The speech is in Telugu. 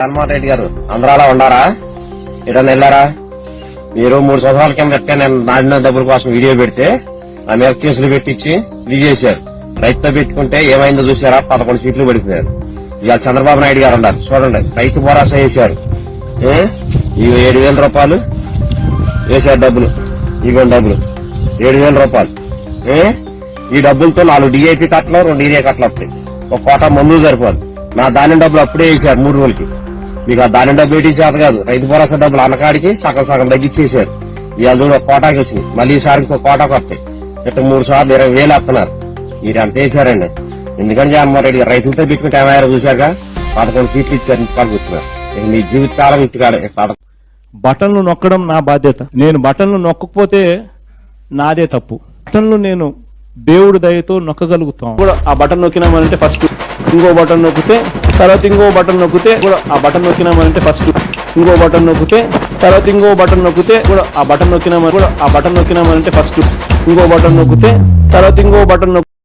జగన్మోహన్ రెడ్డి గారు అందరూ అలా ఉండారా? ఎటన్నా వెళ్ళారా? మీరు 3 సంవత్సరాల కింద నేను నాడిన డబ్బుల కోసం వీడియో పెడితే నా మీద కేసులు పెట్టించి ఇది చేశారు. రైతుతో పెట్టుకుంటే ఏమైందో చూసారా? 11 సీట్లు పడిపోయారు. ఇవాళ చంద్రబాబు నాయుడు గారు ఉన్నారు, చూడండి రైతు భరోసా వేశారు. ఈ 7,000 రూపాయలు వేశారు డబ్బులు. ఇవ్వండి డబ్బులు 7,000 రూపాయలు. ఈ డబ్బులతో 4 డిఐపి కట్టలు 2 యూరియా కట్టలు వస్తాయి. ఒక కోట మందు సరిపోదు. నా ధాన్యం డబ్బులు అప్పుడే వేశారు 3 రోజులకి. మీకు ఆ ధాన్యం డబ్బు ఏంటి చేత కాదు. రైతు భరోసా డబ్బులు అన్నకాడికి సగం తగ్గించేశారు. ఇవాళ చూడ ఒక కోటాకి వచ్చినాయి, మళ్ళీ ఈసారికి ఒక కోటాకు వస్తాయి. ఇట్లా 3 సార్లు 20,000 వస్తున్నారు. మీరు ఎంత వేశారండి? ఎందుకంటే జగన్మోహన్ రెడ్డి గారు రైతులతో పెట్టుకుంటే ఏమయ్యారో చూశారుగా? 11 సీట్లు ఇచ్చారు, ఇంటికాడికి వచ్చినారు. మీ జీవితకాలం ఇంటికాడే. బటన్లు నొక్కడం నా బాధ్యత. నేను బటన్లు నొక్కకపోతే నాదే తప్పు. బటన్లు నేను దేవుడి దయతో నొక్కగలుగుతాం కూడా. ఆ బటన్ నొక్కినామనంటే ఫస్ట్ ఇంకో బటన్ నొక్కితే, తర్వాత ఇంకో బటన్ నొక్కితే కూడా ఆ బటన్ నొక్కినామనంటే ఫస్ట్ ఇంకో బటన్ నొక్కితే, తర్వాత ఇంకో బటన్ నొక్కితే కూడా ఆ బటన్ నొక్కినామని కూడా ఆ బటన్ నొక్కినామనంటే ఫస్ట్ ఇంకో బటన్ నొక్కితే, తర్వాత ఇంకో బటన్